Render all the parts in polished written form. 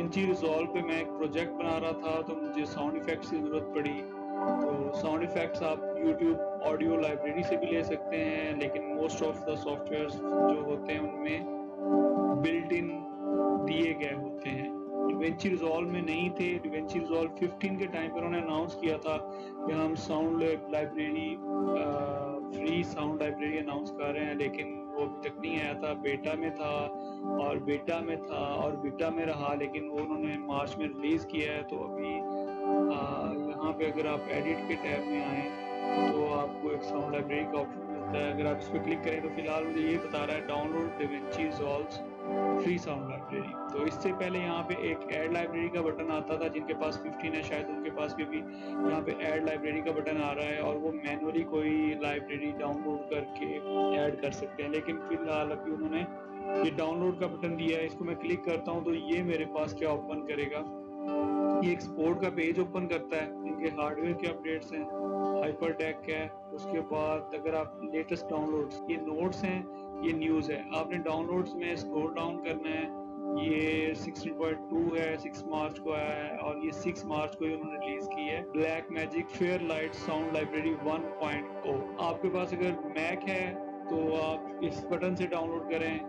DaVinci Resolve पे मैं एक प्रोजेक्ट बना रहा था तो मुझे साउंड इफेक्ट्स की ज़रूरत पड़ी। तो साउंड इफेक्ट्स आप यूट्यूब ऑडियो लाइब्रेरी से भी ले सकते हैं, लेकिन मोस्ट ऑफ द सॉफ्टवेयर्स जो होते हैं उनमें बिल्ट इन दिए गए होते हैं। DaVinci Resolve में नहीं थे। DaVinci Resolve 15 के टाइम पर उन्होंने अनाउंस किया था कि हम sound library free sound library announce कर रहे हैं, लेकिन वो अभी तक नहीं आया था। बेटा में था और बेटा में था और बीटा में रहा, लेकिन वो उन्होंने मार्च में रिलीज़ किया है। तो अभी यहाँ पे अगर आप एडिट के टैब में आएँ तो आपको एक साउंड लाइब्रेरी का ऑप्शन मिलता है। अगर आप इस पे क्लिक करें तो फिलहाल मुझे ये बता रहा है download DaVinci Resolve free sound library. तो इससे पहले यहाँ पे एक ऐड लाइब्रेरी का बटन आता था। जिनके पास 15 है शायद उनके पास भी यहाँ पे ऐड लाइब्रेरी का बटन आ रहा है और वो मैनुअली कोई लाइब्रेरी डाउनलोड करके ऐड कर सकते हैं। लेकिन फिलहाल अभी उन्होंने ये डाउनलोड का बटन दिया है। इसको मैं क्लिक करता हूँ तो ये मेरे पास क्या ओपन करेगा, ये एक सपोर्ट का पेज ओपन करता है। इनके हार्डवेयर के अपडेट्स हैं, हाइपरटेक है। उसके बाद अगर आप लेटेस्ट डाउनलोड्स, ये नोट्स हैं, ये न्यूज़ है। आपने डाउनलोड्स में स्क्रॉल डाउन करना है। ये 16.2 है, 6 मार्च को आया है और ये 6 मार्च को ही उन्होंने रिलीज की है। Black magic fair light sound library 1.0। आपके पास अगर मैक है तो आप इस बटन से डाउनलोड करें,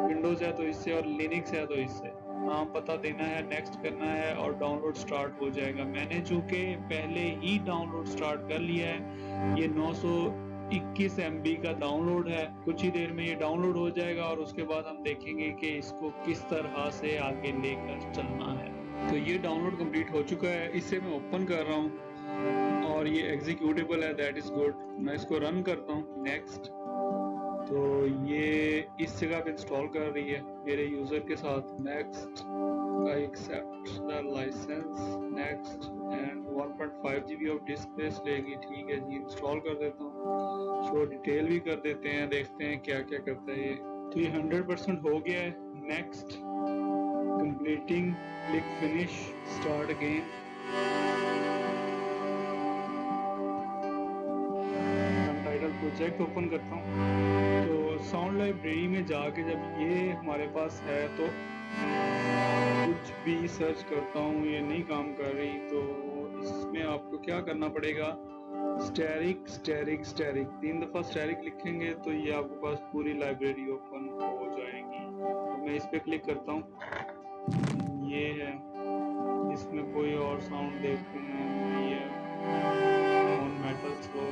विंडोज़ है तो इससे और लिनक्स है तो इससे। नाम पता देना है, नेक्स्ट करना है और डाउनलोड स्टार्ट हो जाएगा। मैंने चूँकि पहले ही डाउनलोड स्टार्ट कर लिया है। ये 921 MB का डाउनलोड है। कुछ ही देर में ये डाउनलोड हो जाएगा और उसके बाद हम देखेंगे कि इसको किस तरह से आगे लेकर चलना है। तो ये डाउनलोड कंप्लीट हो चुका है। इसे मैं ओपन कर रहा हूँ और ये एग्जीक्यूटेबल है, दैट इज़ गुड। मैं इसको रन करता हूँ, नेक्स्ट। तो ये इस जगह पे इंस्टॉल कर रही है मेरे यूज़र के साथ। Next, I accept the licence, next and 1.5 GB of disk space लेगी। ठीक है जी, इंस्टॉल कर देता हूँ। शो डिटेल भी कर देते हैं, देखते हैं क्या क्या करता है ये। तो ये 100% हो गया है। Next, completing, click finish, start again. Project open करता हूँ तो साउंड लाइब्रेरी में जाके जब ये हमारे पास है तो कुछ भी सर्च करता हूँ, ये नहीं काम कर रही। तो इसमें आपको क्या करना पड़ेगा, स्टैरिक स्टैरिक स्टैरिक 3 दफ़ा स्टैरिक लिखेंगे तो ये आपके पास पूरी लाइब्रेरी ओपन हो जाएगी। तो मैं इस पर क्लिक करता हूँ, ये है। इसमें कोई और साउंड देखते हैं, ये ऑन मेटल स्लो।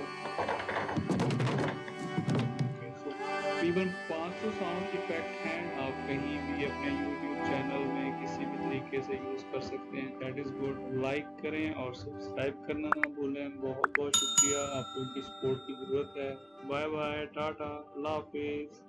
तकरीबन 500 साउंड इफेक्ट हैं। आप कहीं भी अपने YouTube चैनल में किसी भी तरीके से यूज़ कर सकते हैं, दैट इज़ गुड। लाइक करें और सब्सक्राइब करना ना भूलें। बहुत बहुत शुक्रिया, आपको इनकी सपोर्ट की ज़रूरत है। बाय बाय, टाटा, अल्लाह हाफिज़।